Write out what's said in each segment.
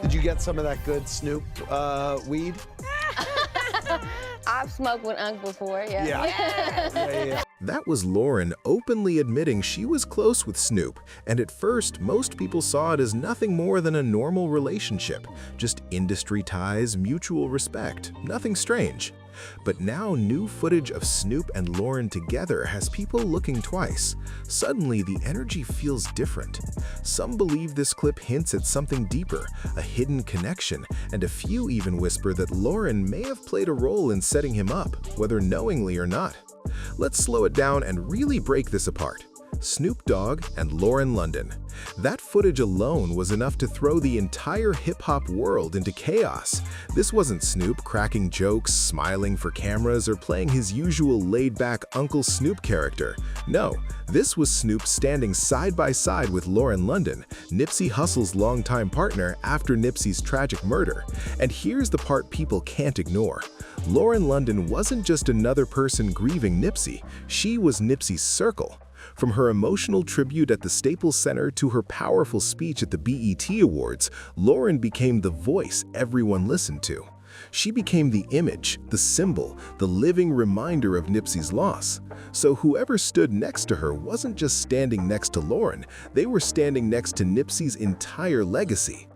Did you get some of that good Snoop weed? I've smoked with Unc before, yeah. Yeah. That was Lauren openly admitting she was close with Snoop, and at first, most people saw it as nothing more than a normal relationship, just industry ties, mutual respect, nothing strange. But now new footage of Snoop and Lauren together has people looking twice. Suddenly, the energy feels different. Some believe this clip hints at something deeper, a hidden connection, and a few even whisper that Lauren may have played a role in setting him up, whether knowingly or not. Let's slow it down and really break this apart. Snoop Dogg and Lauren London. That footage alone was enough to throw the entire hip-hop world into chaos. This wasn't Snoop cracking jokes, smiling for cameras, or playing his usual laid-back Uncle Snoop character. No, this was Snoop standing side by side with Lauren London, Nipsey Hussle's longtime partner after Nipsey's tragic murder. And here's the part people can't ignore. Lauren London wasn't just another person grieving Nipsey, she was Nipsey's circle. From her emotional tribute at the Staples Center to her powerful speech at the BET Awards, Lauren became the voice everyone listened to. She became the image, the symbol, the living reminder of Nipsey's loss. So whoever stood next to her wasn't just standing next to Lauren, they were standing next to Nipsey's entire legacy.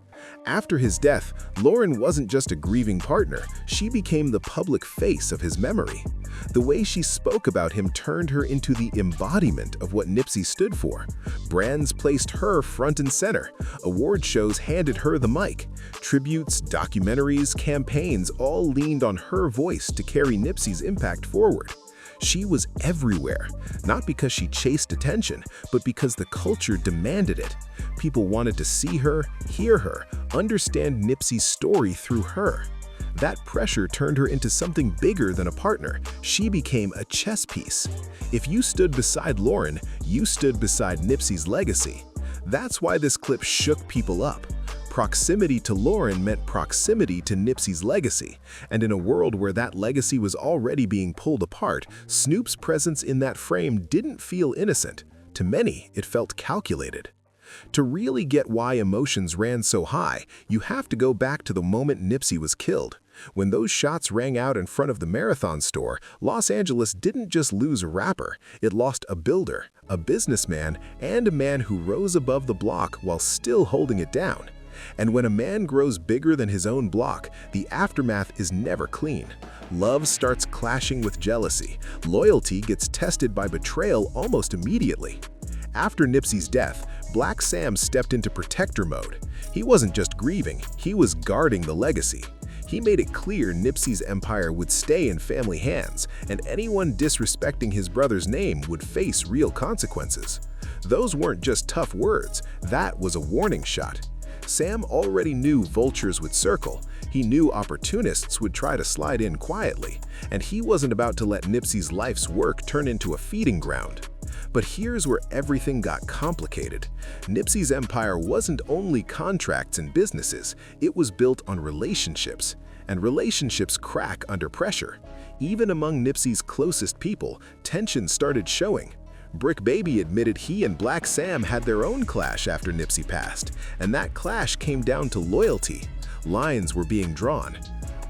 After his death, Lauren wasn't just a grieving partner, she became the public face of his memory. The way she spoke about him turned her into the embodiment of what Nipsey stood for. Brands placed her front and center. Award shows handed her the mic. Tributes, documentaries, campaigns all leaned on her voice to carry Nipsey's impact forward. She was everywhere, not because she chased attention, but because the culture demanded it. People wanted to see her, hear her, understand Nipsey's story through her. That pressure turned her into something bigger than a partner. She became a chess piece. If you stood beside Lauren, you stood beside Nipsey's legacy. That's why this clip shook people up. Proximity to Lauren meant proximity to Nipsey's legacy, and in a world where that legacy was already being pulled apart, Snoop's presence in that frame didn't feel innocent. To many, it felt calculated. To really get why emotions ran so high, you have to go back to the moment Nipsey was killed. When those shots rang out in front of the Marathon store, Los Angeles didn't just lose a rapper, it lost a builder, a businessman, and a man who rose above the block while still holding it down. And when a man grows bigger than his own block, the aftermath is never clean. Love starts clashing with jealousy. Loyalty gets tested by betrayal almost immediately. After Nipsey's death, Black Sam stepped into protector mode. He wasn't just grieving, he was guarding the legacy. He made it clear Nipsey's empire would stay in family hands, and anyone disrespecting his brother's name would face real consequences. Those weren't just tough words, that was a warning shot. Sam already knew vultures would circle, he knew opportunists would try to slide in quietly, and he wasn't about to let Nipsey's life's work turn into a feeding ground. But here's where everything got complicated. Nipsey's empire wasn't only contracts and businesses, it was built on relationships. And relationships crack under pressure. Even among Nipsey's closest people, tension started showing. Brick Baby admitted he and Black Sam had their own clash after Nipsey passed, and that clash came down to loyalty. Lines were being drawn.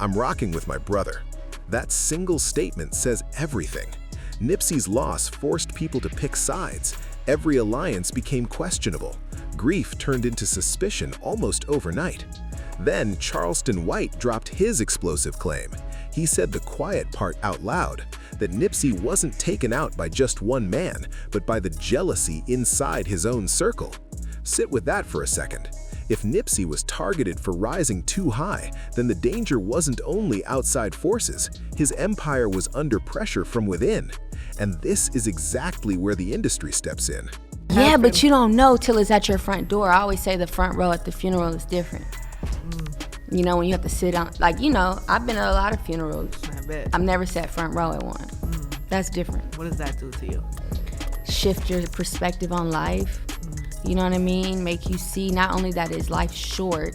"I'm rocking with my brother." That single statement says everything. Nipsey's loss forced people to pick sides. Every alliance became questionable. Grief turned into suspicion almost overnight. Then Charleston White dropped his explosive claim. He said the quiet part out loud, that Nipsey wasn't taken out by just one man, but by the jealousy inside his own circle. Sit with that for a second. If Nipsey was targeted for rising too high, then the danger wasn't only outside forces, his empire was under pressure from within. And this is exactly where the industry steps in. Yeah, but you don't know till it's at your front door. I always say the front row at the funeral is different. You know, when you have to sit down, like, you know, I've been at a lot of funerals. I bet. I've never sat front row at one. That's different. What does that do to you? Shift your perspective on life. You know what I mean? Make you see not only that it's life short,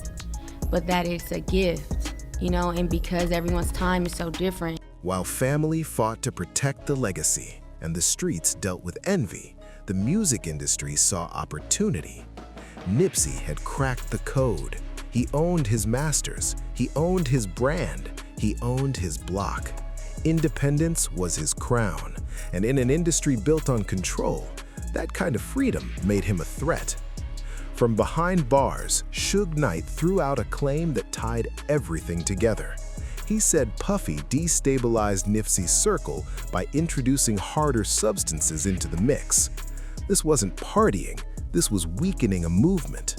but that it's a gift, you know, and because everyone's time is so different. While family fought to protect the legacy and the streets dealt with envy, the music industry saw opportunity. Nipsey had cracked the code. He owned his masters, he owned his brand, he owned his block. Independence was his crown, and in an industry built on control, that kind of freedom made him a threat. From behind bars, Suge Knight threw out a claim that tied everything together. He said Puffy destabilized Nipsey's circle by introducing harder substances into the mix. This wasn't partying, this was weakening a movement.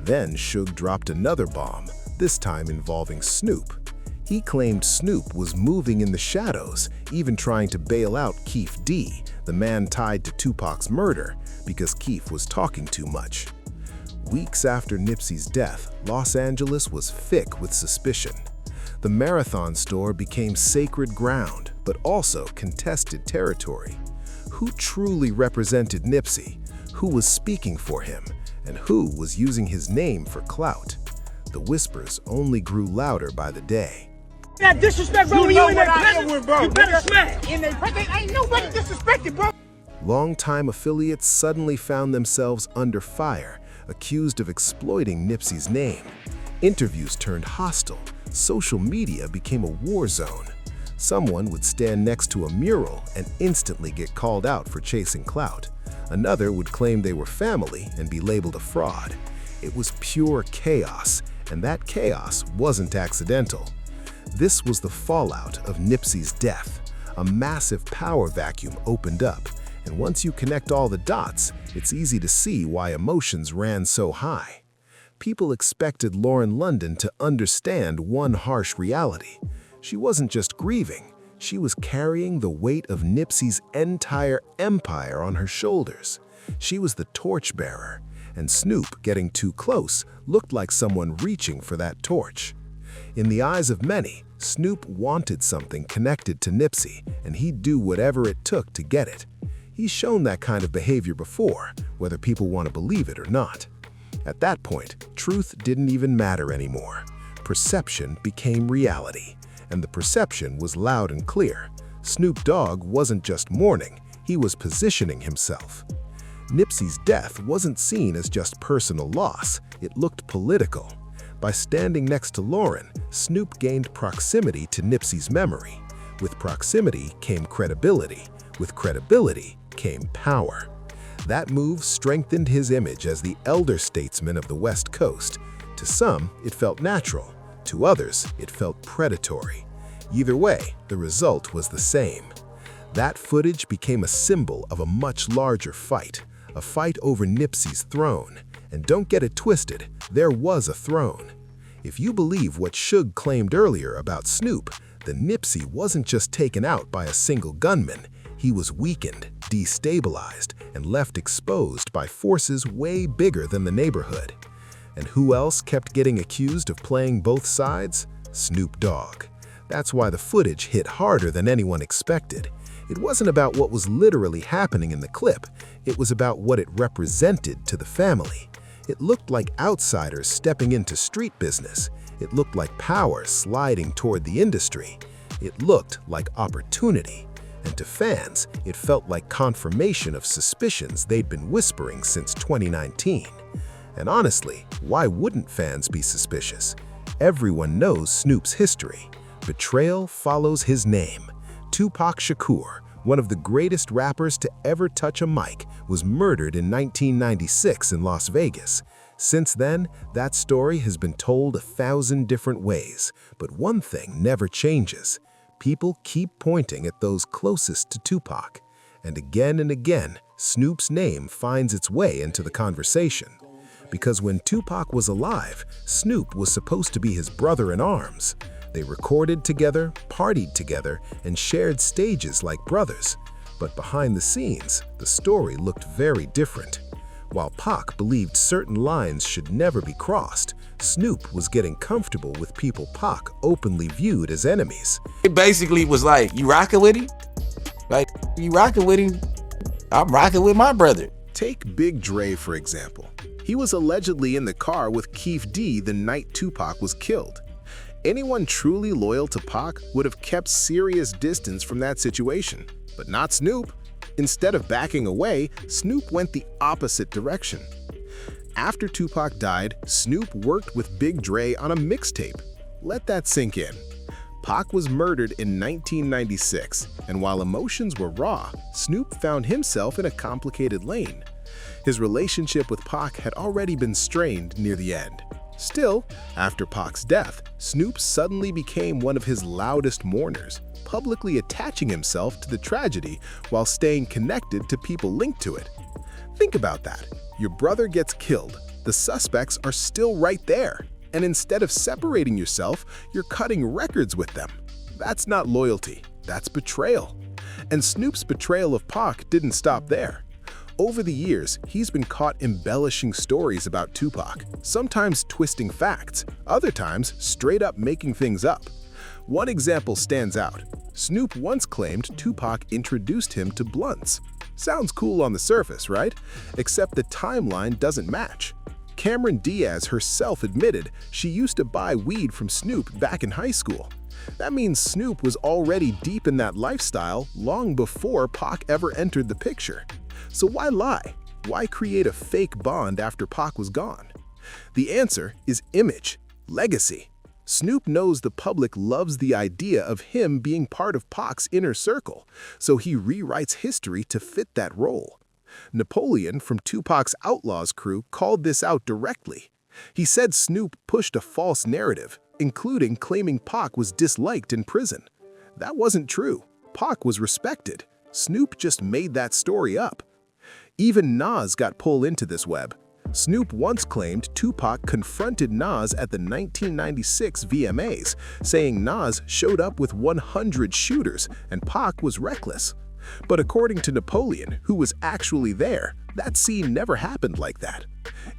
Then Suge dropped another bomb, this time involving Snoop. He claimed Snoop was moving in the shadows, even trying to bail out Keef D, the man tied to Tupac's murder, because Keef was talking too much. Weeks after Nipsey's death, Los Angeles was thick with suspicion. The Marathon store became sacred ground, but also contested territory. Who truly represented Nipsey? Who was speaking for him? And who was using his name for clout? The whispers only grew louder by the day. That disrespect, bro, you in their presence, you better smack. In their presence, ain't nobody disrespected, bro. Longtime affiliates suddenly found themselves under fire, accused of exploiting Nipsey's name. Interviews turned hostile. Social media became a war zone. Someone would stand next to a mural and instantly get called out for chasing clout. Another would claim they were family and be labeled a fraud. It was pure chaos, and that chaos wasn't accidental. This was the fallout of Nipsey's death. A massive power vacuum opened up, and once you connect all the dots, it's easy to see why emotions ran so high. People expected Lauren London to understand one harsh reality. She wasn't just grieving, she was carrying the weight of Nipsey's entire empire on her shoulders. She was the torchbearer, and Snoop getting too close looked like someone reaching for that torch. In the eyes of many, Snoop wanted something connected to Nipsey, and he'd do whatever it took to get it. He's shown that kind of behavior before, whether people want to believe it or not. At that point, truth didn't even matter anymore. Perception became reality, and the perception was loud and clear. Snoop Dogg wasn't just mourning, he was positioning himself. Nipsey's death wasn't seen as just personal loss, it looked political. By standing next to Lauren, Snoop gained proximity to Nipsey's memory. With proximity came credibility. With credibility came power. That move strengthened his image as the elder statesman of the West Coast. To some, it felt natural. To others, it felt predatory. Either way, the result was the same. That footage became a symbol of a much larger fight, a fight over Nipsey's throne. And don't get it twisted, there was a throne. If you believe what Suge claimed earlier about Snoop, then Nipsey wasn't just taken out by a single gunman. He was weakened, destabilized, and left exposed by forces way bigger than the neighborhood. And who else kept getting accused of playing both sides? Snoop Dogg. That's why the footage hit harder than anyone expected. It wasn't about what was literally happening in the clip, it was about what it represented to the family. It looked like outsiders stepping into street business. It looked like power sliding toward the industry. It looked like opportunity. And to fans, it felt like confirmation of suspicions they'd been whispering since 2019. And honestly, why wouldn't fans be suspicious? Everyone knows Snoop's history. Betrayal follows his name. Tupac Shakur, one of the greatest rappers to ever touch a mic, was murdered in 1996 in Las Vegas. Since then, that story has been told 1,000 different ways, but one thing never changes. People keep pointing at those closest to Tupac. And again, Snoop's name finds its way into the conversation. Because when Tupac was alive, Snoop was supposed to be his brother in arms. They recorded together, partied together, and shared stages like brothers. But behind the scenes, the story looked very different. While Pac believed certain lines should never be crossed, Snoop was getting comfortable with people Pac openly viewed as enemies. It basically was like, you rocking with him? Like, you rocking with him? I'm rocking with my brother. Take Big Dre, for example. He was allegedly in the car with Keef D the night Tupac was killed. Anyone truly loyal to Pac would have kept serious distance from that situation, but not Snoop. Instead of backing away, Snoop went the opposite direction. After Tupac died, Snoop worked with Big Dre on a mixtape. Let that sink in. Pac was murdered in 1996, and while emotions were raw, Snoop found himself in a complicated lane. His relationship with Pac had already been strained near the end. Still, after Pac's death, Snoop suddenly became one of his loudest mourners, publicly attaching himself to the tragedy while staying connected to people linked to it. Think about that. Your brother gets killed, the suspects are still right there, and instead of separating yourself, you're cutting records with them. That's not loyalty, that's betrayal. And Snoop's betrayal of Pac didn't stop there. Over the years, he's been caught embellishing stories about Tupac, sometimes twisting facts, other times straight up making things up. One example stands out. Snoop once claimed Tupac introduced him to blunts. Sounds cool on the surface, right? Except the timeline doesn't match. Cameron Diaz herself admitted she used to buy weed from Snoop back in high school. That means Snoop was already deep in that lifestyle long before Pac ever entered the picture. So why lie? Why create a fake bond after Pac was gone? The answer is image, legacy. Snoop knows the public loves the idea of him being part of Pac's inner circle, so he rewrites history to fit that role. Napoleon from Tupac's Outlaws crew called this out directly. He said Snoop pushed a false narrative, including claiming Pac was disliked in prison. That wasn't true. Pac was respected. Snoop just made that story up. Even Nas got pulled into this web. Snoop once claimed Tupac confronted Nas at the 1996 VMAs, saying Nas showed up with 100 shooters and Pac was reckless. But according to Napoleon, who was actually there, that scene never happened like that.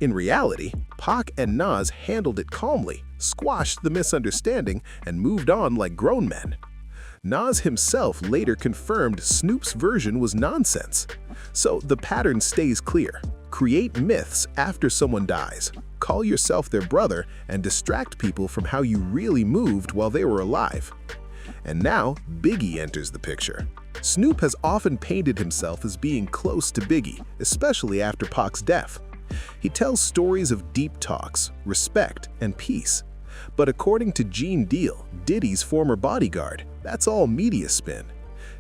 In reality, Pac and Nas handled it calmly, squashed the misunderstanding, and moved on like grown men. Nas himself later confirmed Snoop's version was nonsense. So the pattern stays clear. Create myths after someone dies, call yourself their brother, and distract people from how you really moved while they were alive. And now, Biggie enters the picture. Snoop has often painted himself as being close to Biggie, especially after Pac's death. He tells stories of deep talks, respect, and peace. But according to Gene Deal, Diddy's former bodyguard, that's all media spin.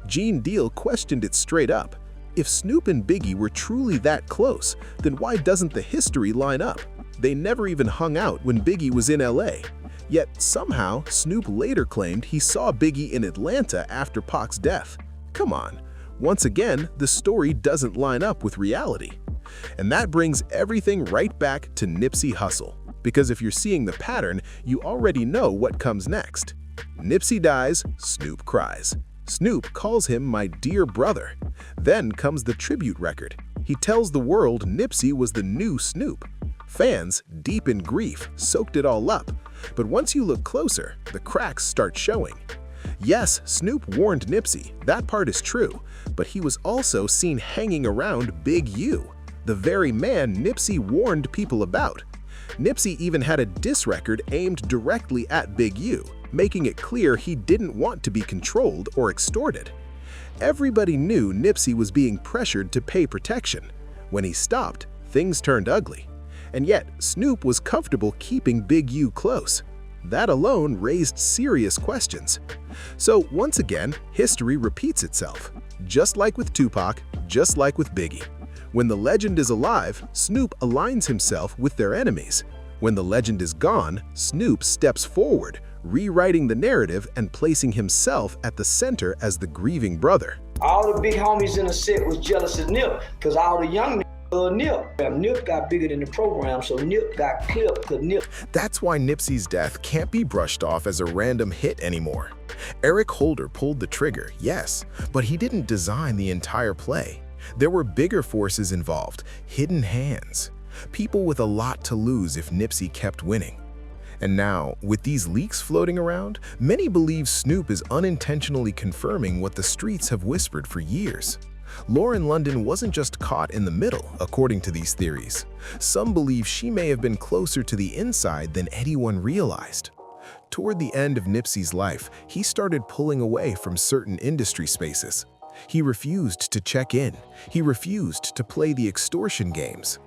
Gene Deal questioned it straight up. If Snoop and Biggie were truly that close, then why doesn't the history line up? They never even hung out when Biggie was in LA. Yet somehow, Snoop later claimed he saw Biggie in Atlanta after Pac's death. Come on. Once again, the story doesn't line up with reality. And that brings everything right back to Nipsey Hussle. Because if you're seeing the pattern, you already know what comes next. Nipsey dies, Snoop cries. Snoop calls him my dear brother. Then comes the tribute record. He tells the world Nipsey was the new Snoop. Fans, deep in grief, soaked it all up. But once you look closer, the cracks start showing. Yes, Snoop warned Nipsey, that part is true, but he was also seen hanging around Big U, the very man Nipsey warned people about. Nipsey even had a diss record aimed directly at Big U, making it clear he didn't want to be controlled or extorted. Everybody knew Nipsey was being pressured to pay protection. When he stopped, things turned ugly. And yet, Snoop was comfortable keeping Big U close. That alone raised serious questions. So once again, history repeats itself. Just like with Tupac, just like with Biggie. When the legend is alive, Snoop aligns himself with their enemies. When the legend is gone, Snoop steps forward, rewriting the narrative and placing himself at the center as the grieving brother. All the big homies in the set was jealous of Nip, because all the young Nip. Nip got bigger than the program, so Nip got clipped because Nip. That's why Nipsey's death can't be brushed off as a random hit anymore. Eric Holder pulled the trigger, yes, but he didn't design the entire play. There were bigger forces involved, hidden hands. People with a lot to lose if Nipsey kept winning. And now, with these leaks floating around, many believe Snoop is unintentionally confirming what the streets have whispered for years. Lauren London wasn't just caught in the middle, according to these theories. Some believe she may have been closer to the inside than anyone realized. Toward the end of Nipsey's life, he started pulling away from certain industry spaces. He refused to check in. He refused to play the extortion games.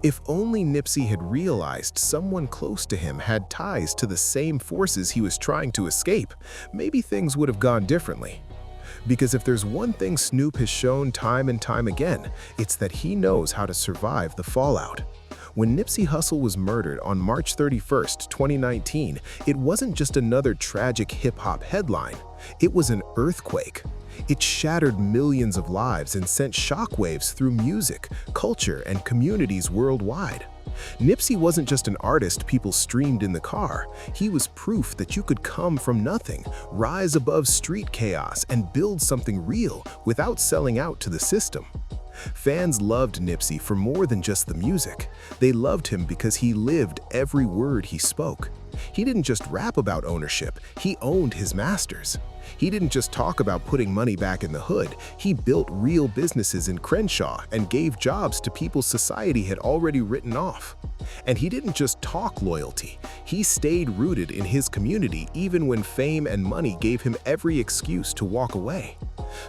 If only Nipsey had realized someone close to him had ties to the same forces he was trying to escape, maybe things would have gone differently. Because if there's one thing Snoop has shown time and time again, it's that he knows how to survive the fallout. When Nipsey Hussle was murdered on March 31, 2019, it wasn't just another tragic hip-hop headline. It was an earthquake. It shattered millions of lives and sent shockwaves through music, culture, and communities worldwide. Nipsey wasn't just an artist people streamed in the car. He was proof that you could come from nothing, rise above street chaos, and build something real without selling out to the system. Fans loved Nipsey for more than just the music. They loved him because he lived every word he spoke. He didn't just rap about ownership, he owned his masters. He didn't just talk about putting money back in the hood, he built real businesses in Crenshaw and gave jobs to people society had already written off. And he didn't just talk loyalty, he stayed rooted in his community even when fame and money gave him every excuse to walk away.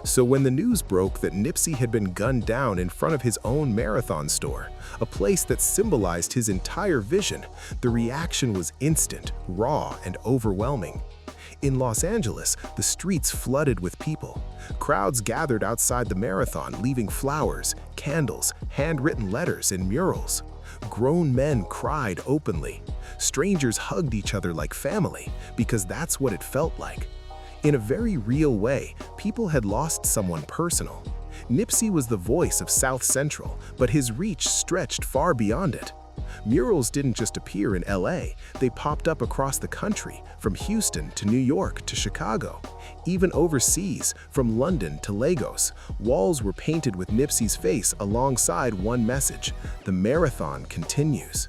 So when the news broke that Nipsey had been gunned down in front of his own Marathon store, a place that symbolized his entire vision, the reaction was instant, raw, and overwhelming. In Los Angeles, the streets flooded with people. Crowds gathered outside the Marathon, leaving flowers, candles, handwritten letters, and murals. Grown men cried openly. Strangers hugged each other like family, because that's what it felt like. In a very real way, people had lost someone personal. Nipsey was the voice of South Central, but his reach stretched far beyond it. Murals didn't just appear in LA, they popped up across the country, from Houston to New York to Chicago. Even overseas, from London to Lagos, walls were painted with Nipsey's face alongside one message: the marathon continues.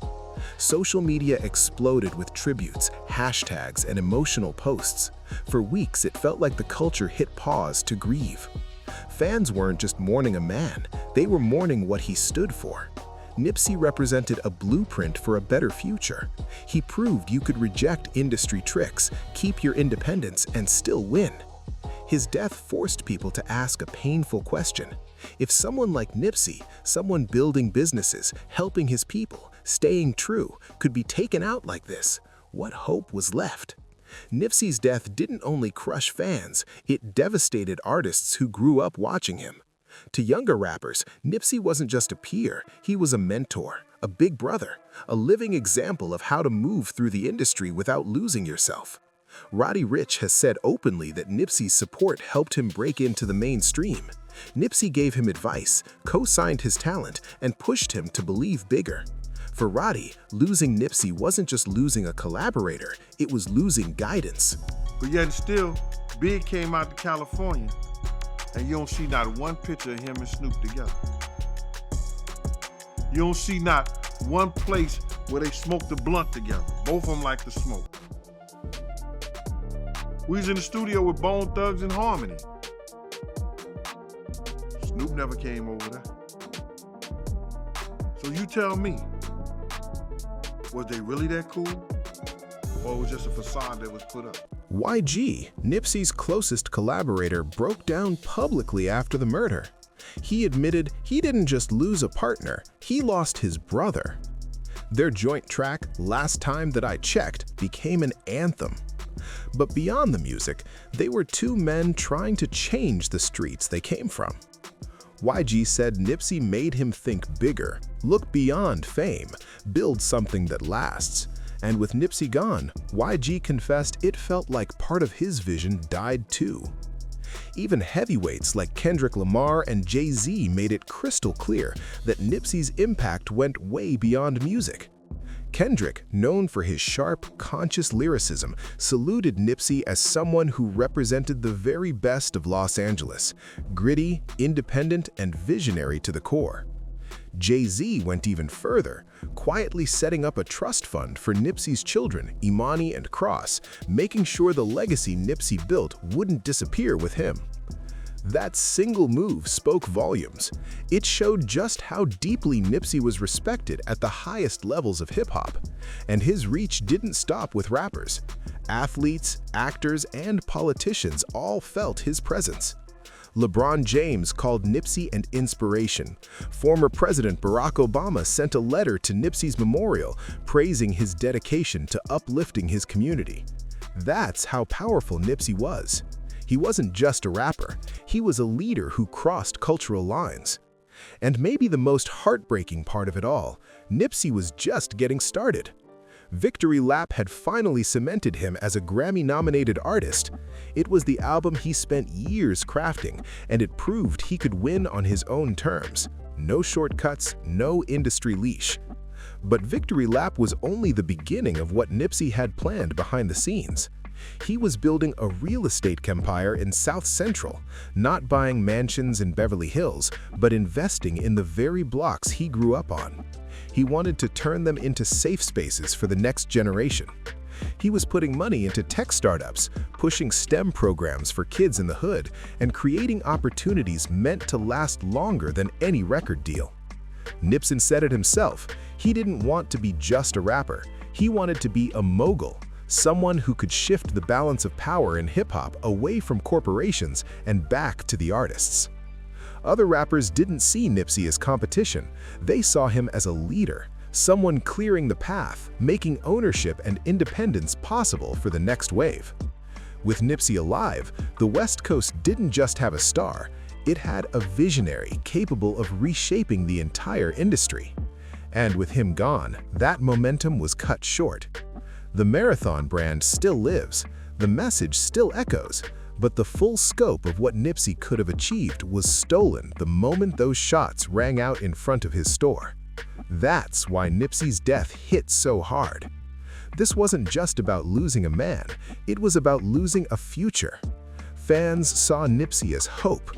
Social media exploded with tributes, hashtags, and emotional posts. For weeks, it felt like the culture hit pause to grieve. Fans weren't just mourning a man, they were mourning what he stood for. Nipsey represented a blueprint for a better future. He proved you could reject industry tricks, keep your independence, and still win. His death forced people to ask a painful question. If someone like Nipsey, someone building businesses, helping his people, staying true, could be taken out like this, what hope was left? Nipsey's death didn't only crush fans, it devastated artists who grew up watching him. To younger rappers, Nipsey wasn't just a peer, he was a mentor, a big brother, a living example of how to move through the industry without losing yourself. Roddy Ricch has said openly that Nipsey's support helped him break into the mainstream. Nipsey gave him advice, co-signed his talent, and pushed him to believe bigger. For Roddy, losing Nipsey wasn't just losing a collaborator, it was losing guidance. But yet still, Big came out to California, and you don't see not one picture of him and Snoop together. You don't see not one place where they smoked a blunt together. Both of them like to smoke. We was in the studio with Bone Thugs and Harmony. Snoop never came over there. So you tell me, was they really that cool? Or it was just a facade that was put up? YG, Nipsey's closest collaborator, broke down publicly after the murder. He admitted he didn't just lose a partner, he lost his brother. Their joint track, Last Time That I Checked, became an anthem. But beyond the music, they were two men trying to change the streets they came from. YG said Nipsey made him think bigger, look beyond fame, build something that lasts. And with Nipsey gone, YG confessed it felt like part of his vision died too. Even heavyweights like Kendrick Lamar and Jay-Z made it crystal clear that Nipsey's impact went way beyond music. Kendrick, known for his sharp, conscious lyricism, saluted Nipsey as someone who represented the very best of Los Angeles, gritty, independent, and visionary to the core. Jay-Z went even further, quietly setting up a trust fund for Nipsey's children, Imani and Cross, making sure the legacy Nipsey built wouldn't disappear with him. That single move spoke volumes. It showed just how deeply Nipsey was respected at the highest levels of hip-hop. And his reach didn't stop with rappers. Athletes, actors, and politicians all felt his presence. LeBron James called Nipsey an inspiration. Former President Barack Obama sent a letter to Nipsey's memorial praising his dedication to uplifting his community. That's how powerful Nipsey was. He wasn't just a rapper, he was a leader who crossed cultural lines. And maybe the most heartbreaking part of it all, Nipsey was just getting started. Victory Lap had finally cemented him as a Grammy-nominated artist. It was the album he spent years crafting, and it proved he could win on his own terms. No shortcuts, no industry leash. But Victory Lap was only the beginning of what Nipsey had planned behind the scenes. He was building a real estate empire in South Central, not buying mansions in Beverly Hills, but investing in the very blocks he grew up on. He wanted to turn them into safe spaces for the next generation. He was putting money into tech startups, pushing STEM programs for kids in the hood, and creating opportunities meant to last longer than any record deal. Nipsey said it himself, he didn't want to be just a rapper, he wanted to be a mogul, someone who could shift the balance of power in hip-hop away from corporations and back to the artists. Other rappers didn't see Nipsey as competition, they saw him as a leader, someone clearing the path, making ownership and independence possible for the next wave. With Nipsey alive, the West Coast didn't just have a star, it had a visionary capable of reshaping the entire industry. And with him gone, that momentum was cut short. The Marathon brand still lives, the message still echoes, but the full scope of what Nipsey could have achieved was stolen the moment those shots rang out in front of his store. That's why Nipsey's death hit so hard. This wasn't just about losing a man, it was about losing a future. Fans saw Nipsey as hope.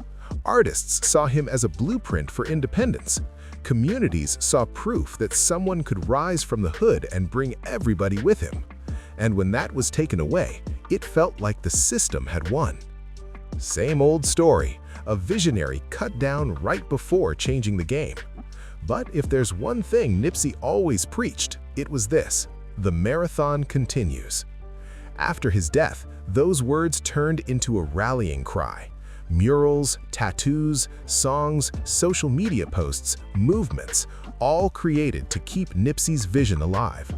Artists saw him as a blueprint for independence. Communities saw proof that someone could rise from the hood and bring everybody with him. And when that was taken away, it felt like the system had won. Same old story, a visionary cut down right before changing the game. But if there's one thing Nipsey always preached, it was this: the marathon continues. After his death, those words turned into a rallying cry. Murals, tattoos, songs, social media posts, movements, all created to keep Nipsey's vision alive.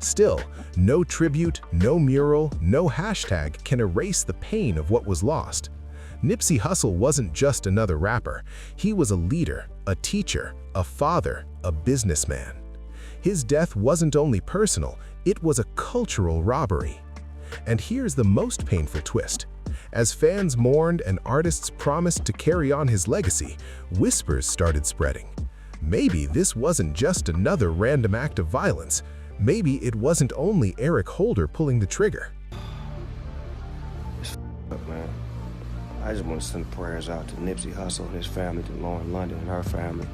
Still, no tribute, no mural, no hashtag can erase the pain of what was lost. Nipsey Hussle wasn't just another rapper. He was a leader, a teacher, a father, a businessman. His death wasn't only personal, it was a cultural robbery. And here's the most painful twist. As fans mourned and artists promised to carry on his legacy, whispers started spreading. Maybe this wasn't just another random act of violence. Maybe it wasn't only Eric Holder pulling the trigger. It's up, man. I just want to send prayers out to Nipsey Hussle and his family, to Lauren London and her family.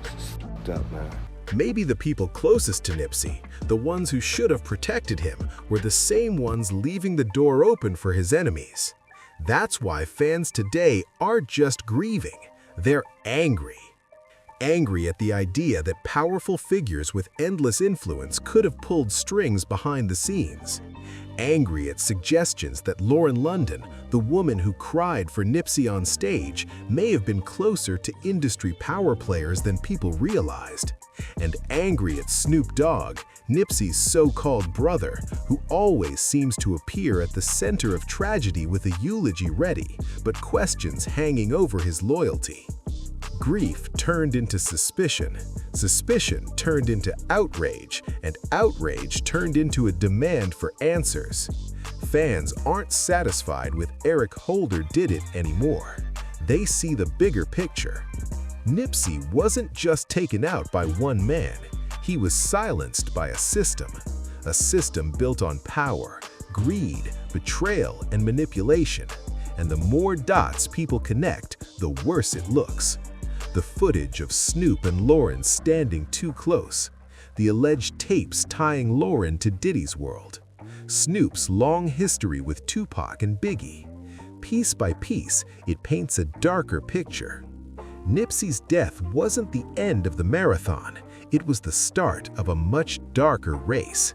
It's up, man. Maybe the people closest to Nipsey, the ones who should have protected him, were the same ones leaving the door open for his enemies. That's why fans today aren't just grieving, they're angry. Angry at the idea that powerful figures with endless influence could have pulled strings behind the scenes. Angry at suggestions that Lauren London, the woman who cried for Nipsey on stage, may have been closer to industry power players than people realized. And angry at Snoop Dogg, Nipsey's so-called brother, who always seems to appear at the center of tragedy with a eulogy ready, but questions hanging over his loyalty. Grief turned into suspicion, suspicion turned into outrage, and outrage turned into a demand for answers. Fans aren't satisfied with Eric Holder did it anymore. They see the bigger picture. Nipsey wasn't just taken out by one man, he was silenced by a system built on power, greed, betrayal, and manipulation. And the more dots people connect, the worse it looks. The footage of Snoop and Lauren standing too close, the alleged tapes tying Lauren to Diddy's world, Snoop's long history with Tupac and Biggie. Piece by piece, it paints a darker picture. Nipsey's death wasn't the end of the marathon, it was the start of a much darker race.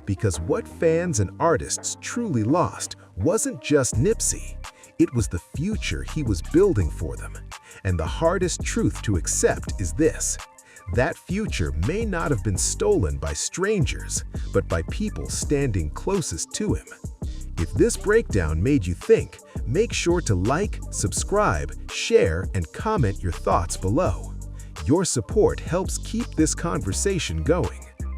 Because what fans and artists truly lost wasn't just Nipsey, It was the future he was building for them. And the hardest truth to accept is this: that future may not have been stolen by strangers, but by people standing closest to him. If this breakdown made you think, make sure to like, subscribe, share, and comment your thoughts below. Your support helps keep this conversation going.